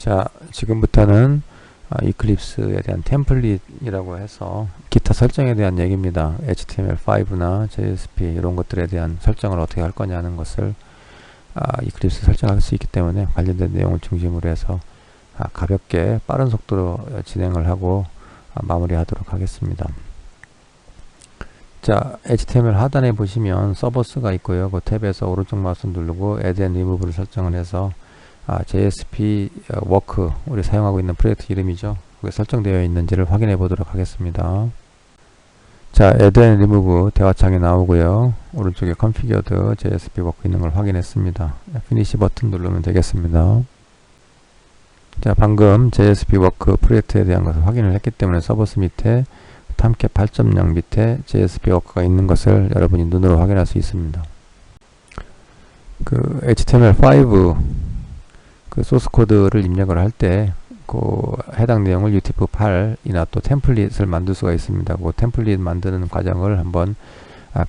자, 지금부터는 이클립스에 대한 템플릿이라고 해서 기타 설정에 대한 얘기입니다. HTML5나 JSP 이런 것들에 대한 설정을 어떻게 할 거냐는 것을 이클립스 설정할 수 있기 때문에 관련된 내용을 중심으로 해서 가볍게 빠른 속도로 진행을 하고 마무리하도록 하겠습니다. 자, HTML 하단에 보시면 서버스가 있고요. 그 탭에서 오른쪽 마우스 누르고 Add and Remove를 설정을 해서 JSP 워크 우리 사용하고 있는 프로젝트 이름이죠. 그게 설정되어 있는지를 확인해 보도록 하겠습니다. 자, Add and Remove 대화창이 나오고요. 오른쪽에 Configured JSP 워크 있는 걸 확인했습니다. Finish 버튼 누르면 되겠습니다. 자, 방금 JSP 워크 프로젝트에 대한 것을 확인을 했기 때문에 서버스 밑에 탐캡 8.0 밑에 JSP 워크가 있는 것을 여러분이 눈으로 확인할 수 있습니다. 그 HTML5 그 소스 코드를 입력을 할 때 그 해당 내용을 UTF-8이나 또 템플릿을 만들 수가 있습니다. 그 템플릿 만드는 과정을 한번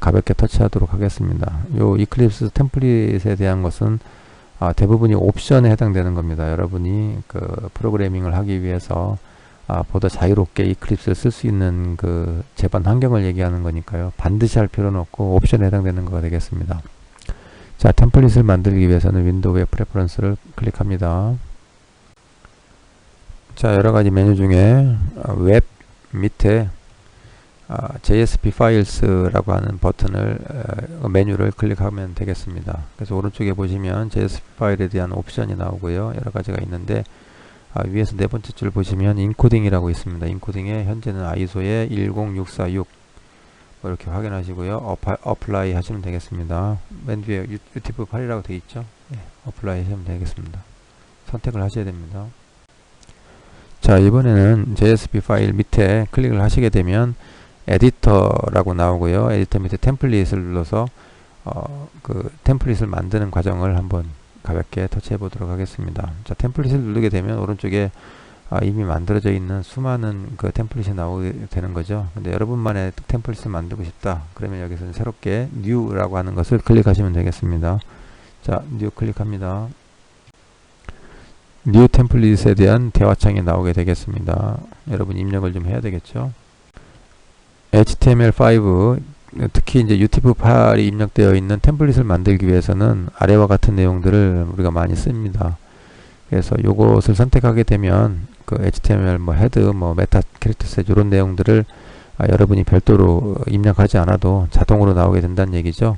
가볍게 터치하도록 하겠습니다. 요 이클립스 템플릿에 대한 것은 대부분이 옵션에 해당되는 겁니다. 여러분이 그 프로그래밍을 하기 위해서 보다 자유롭게 이클립스를 쓸 수 있는 그 제반 환경을 얘기하는 거니까요. 반드시 할 필요는 없고 옵션에 해당되는 거가 되겠습니다. 자, 템플릿을 만들기 위해서는 윈도우의 프레퍼런스를 클릭합니다. 자, 여러가지 메뉴 중에 웹 밑에 JSP 파일스라고 하는 버튼을 메뉴를 클릭하면 되겠습니다. 그래서 오른쪽에 보시면 JSP 파일에 대한 옵션이 나오고요. 여러가지가 있는데 위에서 네 번째 줄 보시면 인코딩이라고 있습니다. 인코딩에 현재는 ISO에 10646 이렇게 확인하시고요. 어플라이 하시면 되겠습니다. 맨 뒤에 UTF-8이라고 되어 있죠. 네, 어플라이 하시면 되겠습니다. 선택을 하셔야 됩니다. 자, 이번에는 JSP 파일 밑에 클릭을 하시게 되면 에디터라고 나오고요. 에디터 밑에 템플릿을 눌러서 그 템플릿을 만드는 과정을 한번 가볍게 터치해 보도록 하겠습니다. 자, 템플릿을 누르게 되면 오른쪽에 이미 만들어져 있는 수많은 그 템플릿이 나오게 되는 거죠. 근데 여러분만의 템플릿을 만들고 싶다. 그러면 여기서 새롭게 New라고 하는 것을 클릭하시면 되겠습니다. 자, New 클릭합니다. New 템플릿에 대한 대화창이 나오게 되겠습니다. 여러분 입력을 좀 해야 되겠죠. HTML5 특히 이제 UTF-8이 입력되어 있는 템플릿을 만들기 위해서는 아래와 같은 내용들을 우리가 많이 씁니다. 그래서 요것을 선택하게 되면 그 HTML 헤드 메타 캐릭터 셋 이런 내용들을 여러분이 별도로 입력하지 않아도 자동으로 나오게 된다는 얘기죠.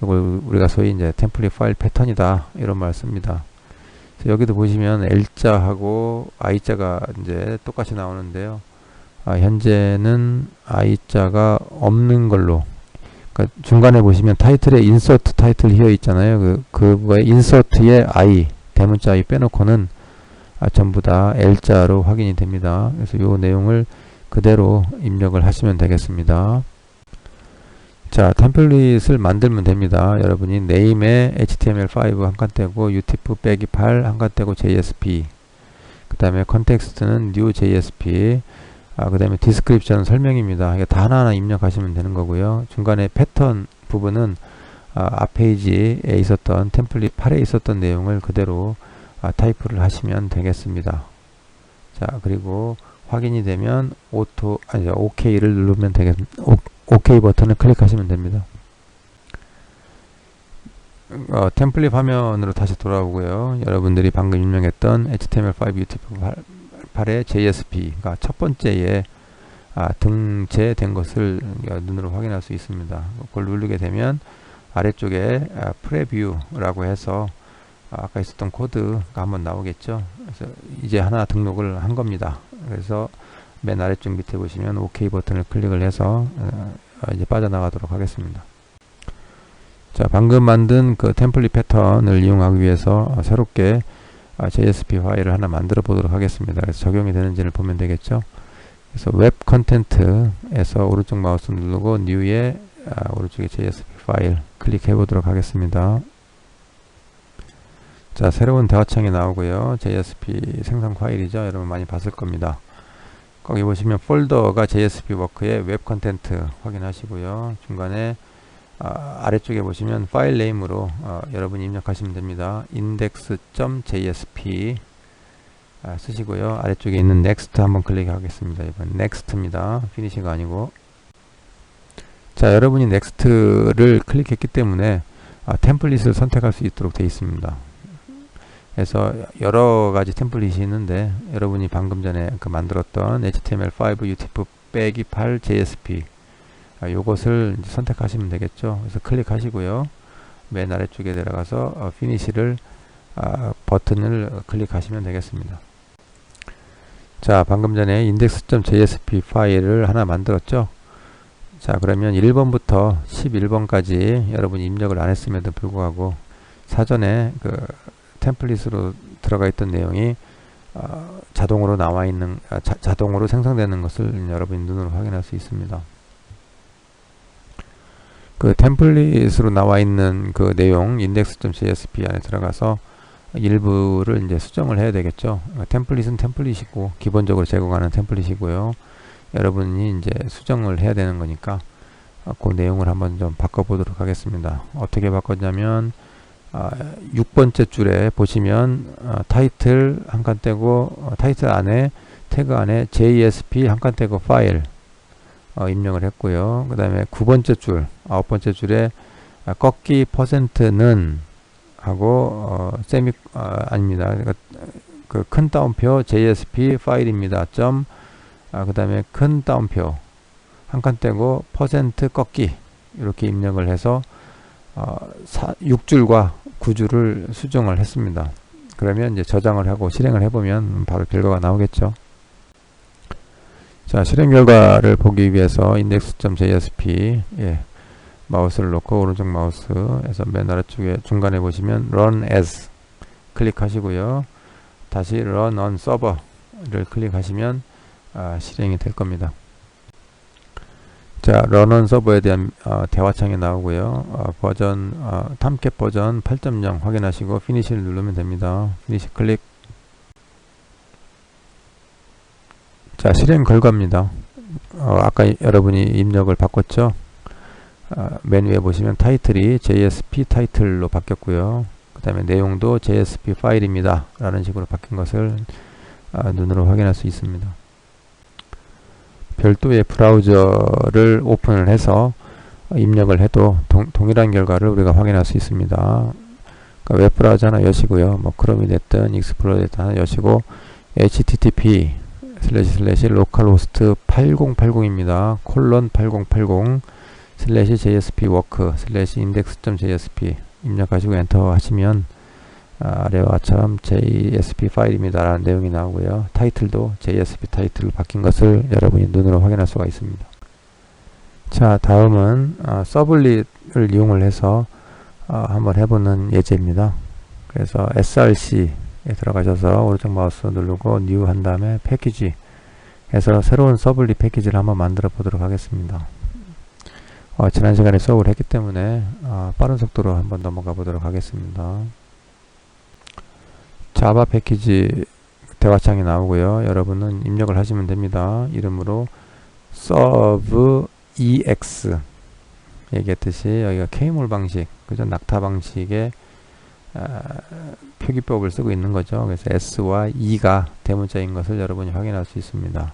이걸 우리가 소위 이제 템플릿 파일 패턴이다 이런 말 씁니다. 여기도 보시면 L자하고 I자가 이제 똑같이 나오는데요. 현재는 I자가 없는 걸로, 그러니까 중간에 보시면 타이틀에 인서트 타이틀 히어 있잖아요. 그거에 인서트에 I 대문자 I 빼놓고는 전부 다 L자로 확인이 됩니다. 그래서 이 내용을 그대로 입력을 하시면 되겠습니다. 자, 템플릿을 만들면 됩니다. 여러분이 name에 HTML5 한 칸 떼고 UTF-8 한 칸 떼고 JSP, 그 다음에 컨텍스트는 new JSP, 그 다음에 디스크립션 설명입니다. 이게 다 하나하나 입력하시면 되는 거고요. 중간에 패턴 부분은 앞 페이지에 있었던 템플릿 8에 있었던 내용을 그대로 타이프를 하시면 되겠습니다. 자, 그리고 확인이 되면 OK를 누르면 되겠습니다. OK 버튼을 클릭하시면 됩니다. 템플릿 화면으로 다시 돌아오고요. 여러분들이 방금 입력했던 HTML5 UTF-8의 JSP가 첫 번째에 등재된 것을 눈으로 확인할 수 있습니다. 그걸 누르게 되면 아래쪽에 프레뷰라고 해서 아까 있었던 코드가 한번 나오겠죠. 그래서 이제 하나 등록을 한 겁니다. 그래서 맨 아래쪽 밑에 보시면 OK 버튼을 클릭을 해서 이제 빠져나가도록 하겠습니다. 자, 방금 만든 그 템플릿 패턴을 이용하기 위해서 새롭게 JSP 파일을 하나 만들어 보도록 하겠습니다. 그래서 적용이 되는지를 보면 되겠죠. 그래서 웹 컨텐트에서 오른쪽 마우스 누르고 New에 오른쪽에 JSP 파일 클릭해 보도록 하겠습니다. 자, 새로운 대화창이 나오고요. JSP 생성 파일이죠. 여러분 많이 봤을 겁니다. 거기 보시면 폴더가 JSP 워크의 웹 컨텐트 확인하시고요. 중간에 아래쪽에 보시면 파일 네임으로 여러분이 입력하시면 됩니다. index.jsp 쓰시고요. 아래쪽에 있는 next 한번 클릭하겠습니다. 이번 next입니다. finish가 아니고. 자, 여러분이 next를 클릭했기 때문에 템플릿을 선택할 수 있도록 되어 있습니다. 그래서 여러 가지 템플릿이 있는데 여러분이 방금 전에 만들었던 HTML5 UTF 빼기 8 JSP 요것을 선택하시면 되겠죠. 그래서 클릭하시고요. 맨 아래쪽에 내려가서 피니시를 버튼을 클릭하시면 되겠습니다. 자, 방금 전에 index.jsp 파일을 하나 만들었죠. 자, 그러면 1번부터 11번까지 여러분이 입력을 안 했음에도 불구하고 사전에 그 템플릿으로 들어가 있던 내용이 자동으로 나와 있는 자동으로 생성되는 것을 여러분이 눈으로 확인할 수 있습니다. 그 템플릿으로 나와 있는 그 내용 index.jsp 안에 들어가서 일부를 이제 수정을 해야 되겠죠. 템플릿은 템플릿이고 기본적으로 제공하는 템플릿이고요. 여러분이 이제 수정을 해야 되는 거니까 그 내용을 한번 좀 바꿔보도록 하겠습니다. 어떻게 바꿨냐면 6번째 줄에 보시면 타이틀 한 칸 떼고 타이틀 안에 태그 안에 JSP 한 칸 떼고 파일 입력을 했고요. 그 다음에 9번째 줄 9번째 줄에 꺾기 %는 하고 세미 아닙니다. 그 큰 따옴표 JSP 파일입니다. 그 다음에 큰 따옴표 한 칸 떼고 % 꺾기 이렇게 입력을 해서 6줄과 9줄을 수정을 했습니다. 그러면 이제 저장을 하고 실행을 해보면 바로 결과가 나오겠죠. 자, 실행 결과를 보기 위해서 index.jsp 마우스를 놓고 오른쪽 마우스에서 맨 아래쪽에 중간에 보시면 run as 클릭하시고요. 다시 run on server를 클릭하시면 실행이 될 겁니다. 자, run on server에 대한 대화창이 나오고요. 버전 탐캡 버전 8.0 확인하시고 finishi를 누르면 됩니다. finish 클릭. 자, 실행 결과입니다. 아까 여러분이 입력을 바꿨죠. 맨 위에 보시면 타이틀이 JSP 타이틀로 바뀌었고요. 그 다음에 내용도 JSP 파일입니다 라는 식으로 바뀐 것을 눈으로 확인할 수 있습니다. 별도의 브라우저를 오픈을 해서 입력을 해도 동일한 결과를 우리가 확인할 수 있습니다. 그러니까 웹브라우저 하나 여시고요. 뭐 크롬이 됐든 익스플로러 됐든 하나 여시고 http://localhost 8080입니다. :8080 /jsp-work/index.jsp 입력하시고 엔터 하시면 아래와 처럼 JSP 파일입니다 라는 내용이 나오고요. 타이틀도 JSP 타이틀로 바뀐 것을 여러분이 눈으로 확인할 수가 있습니다. 자, 다음은 서블릿을 이용을 해서 한번 해보는 예제입니다. 그래서 src에 들어가셔서 오른쪽 마우스 누르고 new 한 다음에 패키지 해서 새로운 서블릿 패키지를 한번 만들어 보도록 하겠습니다. 지난 시간에 수업을 했기 때문에 빠른 속도로 한번 넘어가 보도록 하겠습니다. 자바 패키지 대화창이 나오고요. 여러분은 입력을 하시면 됩니다. 이름으로 servex 얘기했듯이 여기가 K몰 방식, 그죠? 낙타 방식의 표기법을 쓰고 있는 거죠. 그래서 S와 E가 대문자인 것을 여러분이 확인할 수 있습니다.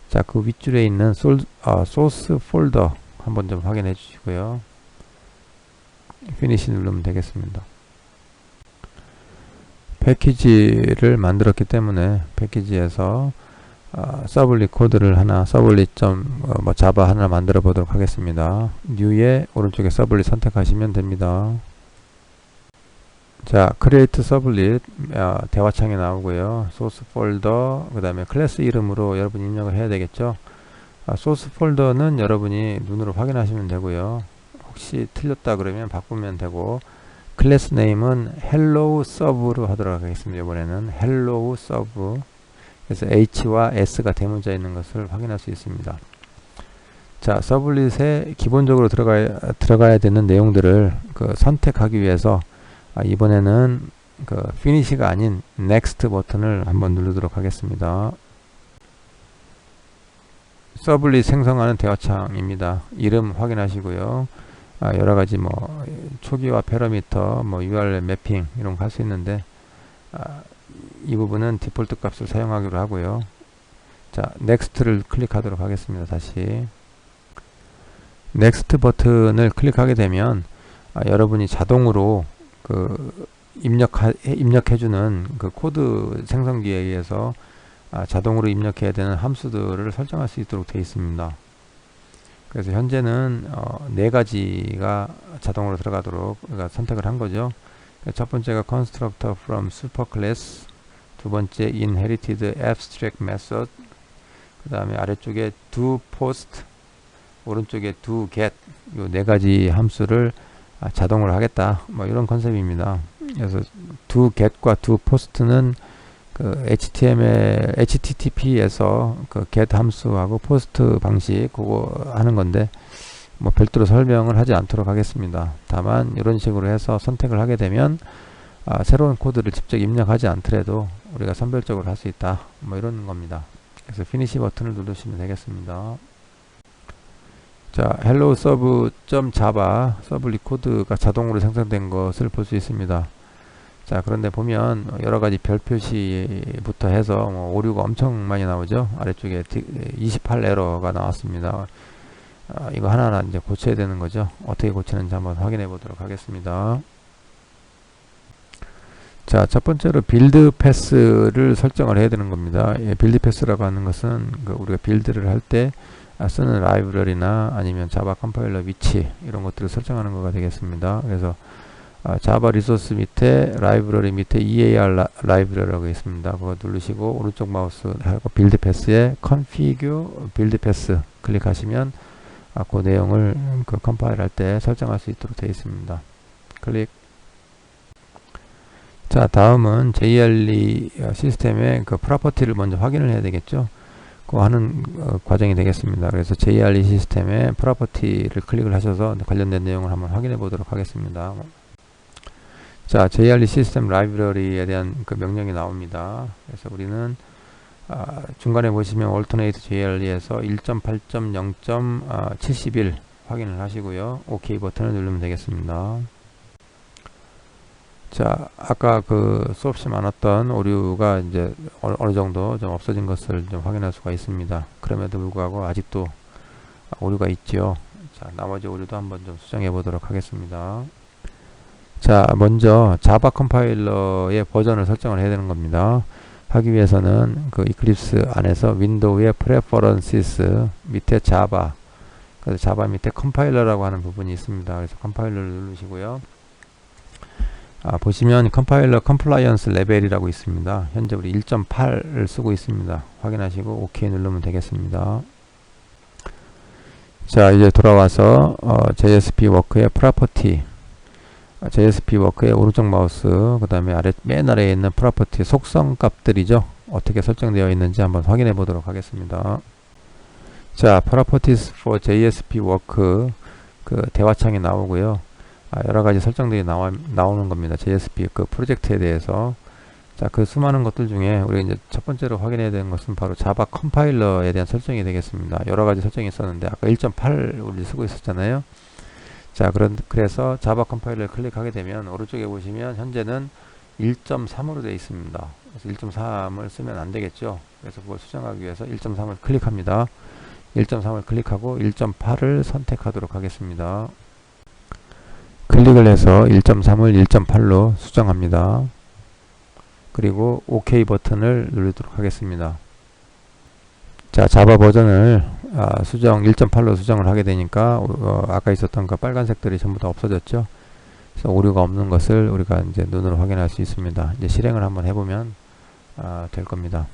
자, 그 윗줄에 있는 소스 폴더 한번 좀 확인해 주시고요. 피니시 누르면 되겠습니다. 패키지를 만들었기 때문에 패키지에서 서블릿 코드를 하나 서블릿 자바 하나 만들어 보도록 하겠습니다. 뉴에 오른쪽에 서블릿 선택하시면 됩니다. 자, create 서블릿 대화창이 나오고요. 소스 폴더 그 다음에 클래스 이름으로 여러분 입력을 해야 되겠죠. 소스 폴더는 여러분이 눈으로 확인하시면 되고요. 혹시 틀렸다 그러면 바꾸면 되고, 클래스 네임은 hello serve로 하도록 하겠습니다. 이번에는 hello serve. 그래서 H와 S가 대문자 있는 것을 확인할 수 있습니다. 자, 서블릿에 기본적으로 들어가야 되는 내용들을 선택하기 위해서 이번에는 finish가 아닌 next 버튼을 한번 누르도록 하겠습니다. 서블릿 생성하는 대화창입니다. 이름 확인하시고요. 여러가지 초기화 패러미터, URL 매핑 이런 거 할 수 있는데 이 부분은 디폴트 값을 사용하기로 하고요. 자, 넥스트를 클릭하도록 하겠습니다. 다시 넥스트 버튼을 클릭하게 되면 여러분이 자동으로 그 입력해주는 그 코드 생성기에 의해서 자동으로 입력해야 되는 함수들을 설정할 수 있도록 되어 있습니다. 그래서 현재는 네 가지가 자동으로 들어가도록 우리가 선택을 한 거죠. 첫 번째가 constructor from superclass, 두 번째 inherited abstract method, 그 다음에 아래쪽에 do post, 오른쪽에 do get, 요 네 가지 함수를 자동으로 하겠다, 뭐 이런 컨셉입니다. 그래서 do get과 do post는 그 HTTP에서 그 get 함수하고 post 방식 그거 하는 건데 뭐 별도로 설명을 하지 않도록 하겠습니다. 다만 이런 식으로 해서 선택을 하게 되면 새로운 코드를 직접 입력하지 않더라도 우리가 선별적으로 할 수 있다, 뭐 이런 겁니다. 그래서 피니시 버튼을 누르시면 되겠습니다. 자, hello serve.java 서블릿 코드가 자동으로 생성된 것을 볼 수 있습니다. 자, 그런데 보면 여러 가지 별 표시부터 해서 뭐 오류가 엄청 많이 나오죠. 아래쪽에 28 에러가 나왔습니다. 이거 하나하나 이제 고쳐야 되는 거죠. 어떻게 고치는지 한번 확인해 보도록 하겠습니다. 자, 첫 번째로 빌드 패스를 설정을 해야 되는 겁니다. 빌드 패스라고 하는 것은 우리가 빌드를 할 때 쓰는 라이브러리나 아니면 자바 컴파일러 위치 이런 것들을 설정하는 거가 되겠습니다. 그래서 자바 리소스 밑에 라이브러리 밑에 EAR 라이브러리라고 있습니다. 그거 누르시고 오른쪽 마우스 하고 빌드 패스에 config 빌드 패스 클릭하시면 그 내용을 컴파일 할 때 설정할 수 있도록 되어 있습니다. 클릭. 자, 다음은 JRE 시스템의 그 프로퍼티를 먼저 확인을 해야 되겠죠. 그거 하는 과정이 되겠습니다. 그래서 JRE 시스템의 프로퍼티를 클릭을 하셔서 관련된 내용을 한번 확인해 보도록 하겠습니다. 자, JRE 시스템 라이브러리에 대한 그 명령이 나옵니다. 그래서 우리는 중간에 보시면 alternate JRE에서 1.8.0.71 확인을 하시고요. OK 버튼을 누르면 되겠습니다. 자, 아까 그 수없이 많았던 오류가 이제 어느 정도 좀 없어진 것을 좀 확인할 수가 있습니다. 그럼에도 불구하고 아직도 오류가 있죠. 자, 나머지 오류도 한번 좀 수정해 보도록 하겠습니다. 자, 먼저 자바 컴파일러의 버전을 설정을 해야 되는 겁니다. 하기 위해서는 그 이클립스 안에서 윈도우의 프레퍼런시스 밑에 자바, 그래서 자바 밑에 컴파일러라고 하는 부분이 있습니다. 그래서 컴파일러를 누르시고요. 보시면 컴파일러 컴플라이언스 레벨이라고 있습니다. 현재 우리 1.8을 쓰고 있습니다. 확인하시고 OK 누르면 되겠습니다. 자, 이제 돌아와서 JSP 워크의 프로퍼티, JSP 워크의 오른쪽 마우스, 그 다음에 맨 아래에 있는 프로퍼티 속성 값들이죠. 어떻게 설정되어 있는지 한번 확인해 보도록 하겠습니다. 자, Properties for JSP Work 그 대화창이 나오고요. 여러 가지 설정들이 나오는 겁니다. JSP 그 프로젝트에 대해서. 자, 그 수많은 것들 중에 우리 이제 첫 번째로 확인해야 되는 것은 바로 자바 컴파일러에 대한 설정이 되겠습니다. 여러 가지 설정이 있었는데 아까 1.8 우리 쓰고 있었잖아요. 자, 그래서 자바 컴파일러를 클릭하게 되면 오른쪽에 보시면 현재는 1.3으로 되어 있습니다. 그래서 1.3을 쓰면 안 되겠죠. 그래서 그걸 수정하기 위해서 1.3을 클릭합니다. 1.3을 클릭하고 1.8을 선택하도록 하겠습니다. 클릭을 해서 1.3을 1.8로 수정합니다. 그리고 OK 버튼을 누르도록 하겠습니다. 자, 자바 버전을 수정 1.8로 수정을 하게 되니까 아까 있었던 그 빨간색들이 전부 다 없어졌죠. 그래서 오류가 없는 것을 우리가 이제 눈으로 확인할 수 있습니다. 이제 실행을 한번 해보면 될 겁니다.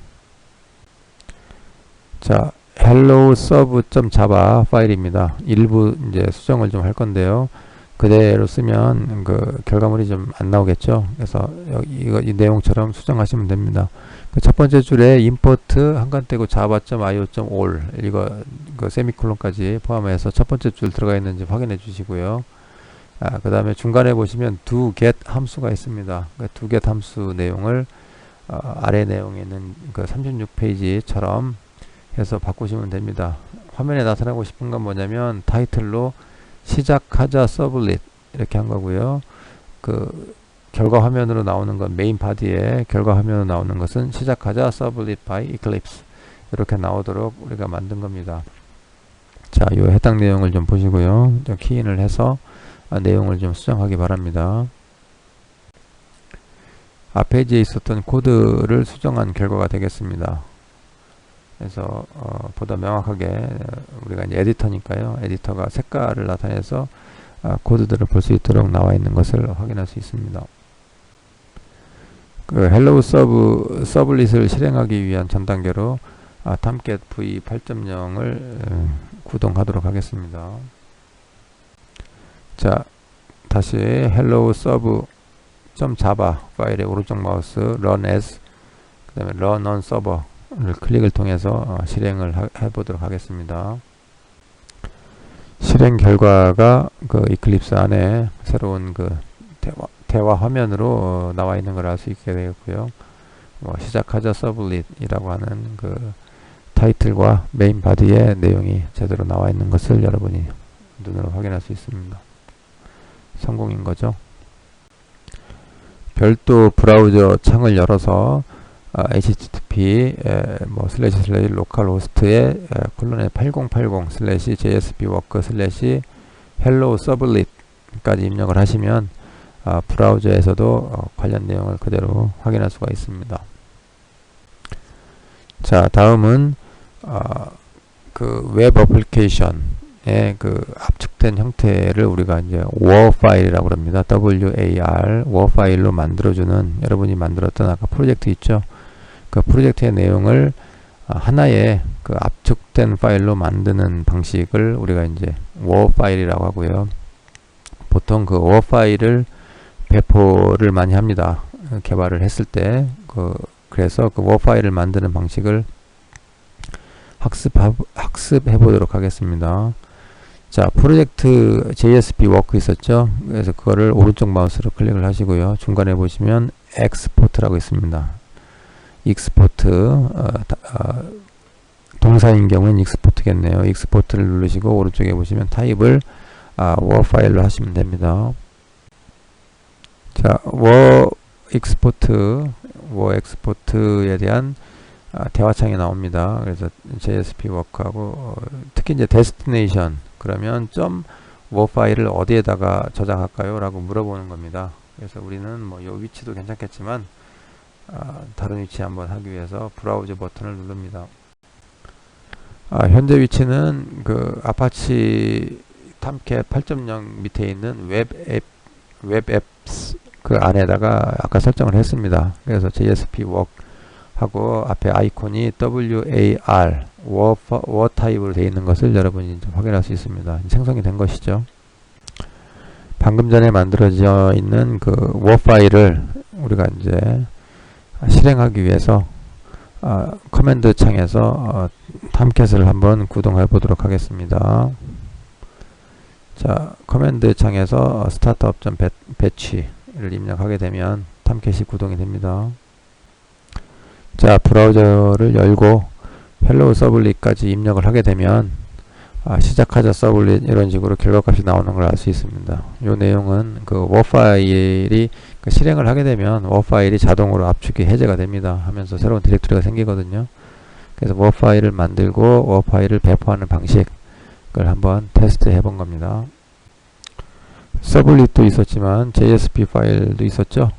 자, hello serve.java 파일입니다. 일부 이제 수정을 좀 할 건데요. 그대로 쓰면 그 결과물이 좀 안 나오겠죠. 그래서 이 내용처럼 수정하시면 됩니다. 그 첫 번째 줄에 import 한간떼고 java.io.all 이거 그 세미콜론까지 포함해서 첫 번째 줄 들어가 있는지 확인해 주시고요. 그 다음에 중간에 보시면 do get 함수가 있습니다. 그 do get 함수 내용을 아래 내용에 있는 그 36페이지처럼 해서 바꾸시면 됩니다. 화면에 나타나고 싶은 건 뭐냐면 타이틀로 시작하자 서블릿 이렇게 한 거고요. 그 결과 화면으로 나오는 건 메인 바디에 결과 화면으로 나오는 것은 시작하자 Sublit by Eclipse 이렇게 나오도록 우리가 만든 겁니다. 자, 요 해당 내용을 좀 보시고요. 좀 키인을 해서 내용을 좀 수정하기 바랍니다. 앞페이지에 있었던 코드를 수정한 결과가 되겠습니다. 그래서 보다 명확하게 우리가 이제 에디터니까요. 에디터가 색깔을 나타내서 코드들을 볼 수 있도록 나와 있는 것을 확인할 수 있습니다. 그 헬로우 서블릿을 실행하기 위한 전 단계로 탐캣 v8.0을 구동하도록 하겠습니다. 자, 다시 hello sub.java 파일의 오른쪽 마우스 run as 그 다음에 run on server를 클릭을 통해서 실행을 해보도록 하겠습니다. 실행 결과가 그 이클립스 안에 새로운 그 대화 화면으로 나와 있는 걸 알 수 있게 되었고요. 시작하자 서블릿이라고 하는 그 타이틀과 메인 바디의 내용이 제대로 나와 있는 것을 여러분이 눈으로 확인할 수 있습니다. 성공인 거죠. 별도 브라우저 창을 열어서 http //localhost에 콜론에 8080 /jspwork hello servlet 까지 입력을 하시면 브라우저에서도 관련 내용을 그대로 확인할 수가 있습니다. 자, 다음은 그 웹 어플리케이션의 그 압축된 형태를 우리가 이제 war 파일이라고 합니다. WAR war 파일로 만들어주는, 여러분이 만들었던 아까 프로젝트 있죠? 그 프로젝트의 내용을 하나의 그 압축된 파일로 만드는 방식을 우리가 이제 war 파일이라고 하고요. 보통 그 war 파일을 배포를 많이 합니다. 개발을 했을 때 그래서 그 war 파일을 만드는 방식을 학습해 보도록 하겠습니다. 자, 프로젝트 JSP 워크 있었죠? 그래서 그거를 오른쪽 마우스로 클릭을 하시고요. 중간에 보시면 export라고 있습니다. export 동사인 경우는 export겠네요. export를 누르시고 오른쪽에 보시면 타입을 war 파일로 하시면 됩니다. 자, war export에 대한 대화창이 나옵니다. 그래서 JSP 워크하고 특히 이제 destination 그러면 .war 파일을 어디에다가 저장할까요? 라고 물어보는 겁니다. 그래서 우리는 뭐 요 위치도 괜찮겠지만 다른 위치 한번 하기 위해서 브라우저 버튼을 누릅니다. 현재 위치는 그 아파치 탐캣 8.0 밑에 있는 웹앱스 그 안에다가 아까 설정을 했습니다. 그래서 JSP 워크 하고 앞에 아이콘이 WAR war 타입으로 되어 있는 것을 여러분이 확인할 수 있습니다. 생성이 된 것이죠. 방금 전에 만들어져 있는 그 war 파일을 우리가 이제 실행하기 위해서 커맨드 창에서 탐캣을 한번 구동해 보도록 하겠습니다. 자, 커맨드 창에서 startup.batch를 입력하게 되면 탐캣이 구동이 됩니다. 자, 브라우저를 열고 헬로우 서블릿까지 입력을 하게 되면 시작하자 서블릿 이런 식으로 결과값이 나오는 걸 알 수 있습니다. 이 내용은 그 war 파일이 실행을 하게 되면 war 파일이 자동으로 압축이 해제가 됩니다. 하면서 새로운 디렉토리가 생기거든요. 그래서 war 파일을 만들고 war 파일을 배포하는 방식을 한번 테스트 해본 겁니다. 서블릿도 있었지만 JSP 파일도 있었죠.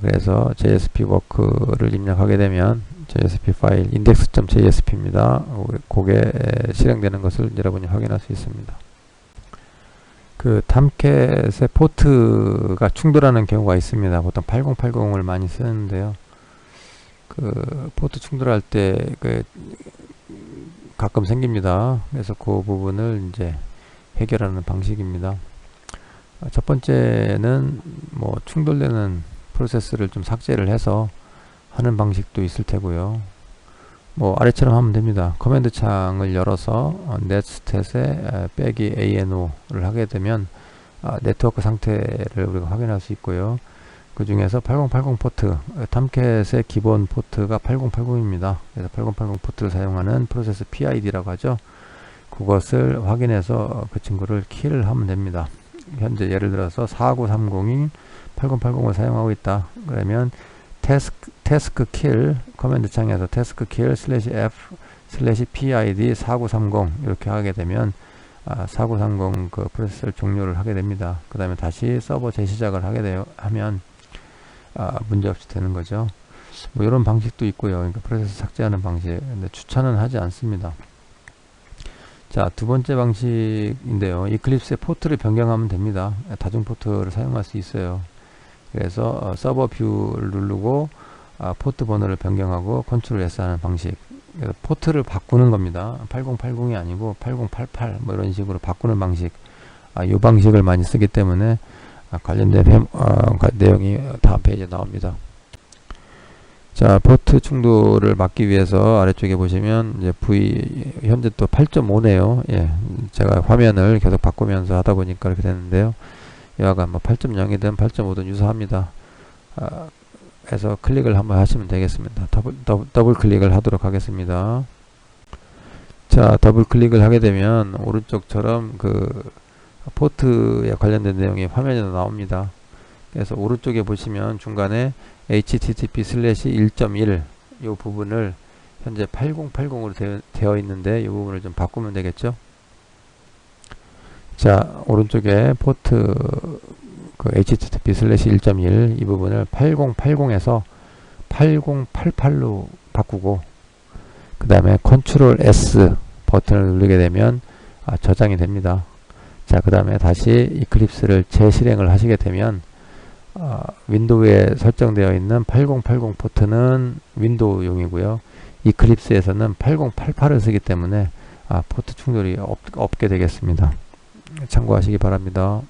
그래서 JSP 워크를 입력하게 되면 JSP 파일 index.jsp입니다. 그게 실행되는 것을 여러분이 확인할 수 있습니다. 그 탐캣의 포트가 충돌하는 경우가 있습니다. 보통 8080을 많이 쓰는데요. 그 포트 충돌할 때 가끔 생깁니다. 그래서 그 부분을 이제 해결하는 방식입니다. 첫 번째는 뭐 충돌되는 프로세스를 좀 삭제를 해서 하는 방식도 있을 테고요. 뭐 아래처럼 하면 됩니다. 커맨드 창을 열어서 netstat에 빼기 ano를 하게 되면 네트워크 상태를 우리가 확인할 수 있고요. 그 중에서 8080 포트, 탐캣의 기본 포트가 8080입니다. 그래서 8080 포트를 사용하는 프로세스 PID라고 하죠. 그것을 확인해서 그 친구를 킬을 하면 됩니다. 현재 예를 들어서 4930이 8080을 사용하고 있다. 그러면 task kill 커맨드 창에서 task kill /f/pid 4930 이렇게 하게 되면 4930 그 프로세스를 종료를 하게 됩니다. 그 다음에 다시 서버 재시작을 하면 문제없이 되는 거죠. 뭐 이런 방식도 있고요. 그러니까 프로세스 삭제하는 방식. 근데 추천은 하지 않습니다. 자, 두 번째 방식인데요. 이클립스의 포트를 변경하면 됩니다. 다중 포트를 사용할 수 있어요. 그래서 서버 뷰를 누르고 포트 번호를 변경하고 컨트롤 S 하는 방식. 그래서 포트를 바꾸는 겁니다. 8080이 아니고 8088 뭐 이런 식으로 바꾸는 방식. 이 방식을 많이 쓰기 때문에 관련된 내용이 다음 페이지에 나옵니다. 자, 포트 충돌을 막기 위해서 아래쪽에 보시면 이제 현재 또 8.5네요. 예, 제가 화면을 계속 바꾸면서 하다 보니까 이렇게 됐는데요. 여하간 뭐 8.0이든 8.5든 유사합니다. 해서 클릭을 한번 하시면 되겠습니다. 더블 클릭을 하도록 하겠습니다. 자, 더블 클릭을 하게 되면 오른쪽처럼 그 포트에 관련된 내용이 화면에 나옵니다. 그래서 오른쪽에 보시면 중간에 http/1.1 이 부분을 현재 8080으로 되어 있는데 이 부분을 좀 바꾸면 되겠죠. 자, 오른쪽에 포트 그 http/1.1 이 부분을 8080에서 8088로 바꾸고 그 다음에 컨트롤 S 버튼을 누르게 되면 저장이 됩니다. 자, 그 다음에 다시 이클립스를 재실행을 하시게 되면 윈도우에 설정되어 있는 8080 포트는 윈도우용이고요. 이클립스에서는 8088을 쓰기 때문에 포트 충돌이 없게 되겠습니다. 참고하시기 바랍니다.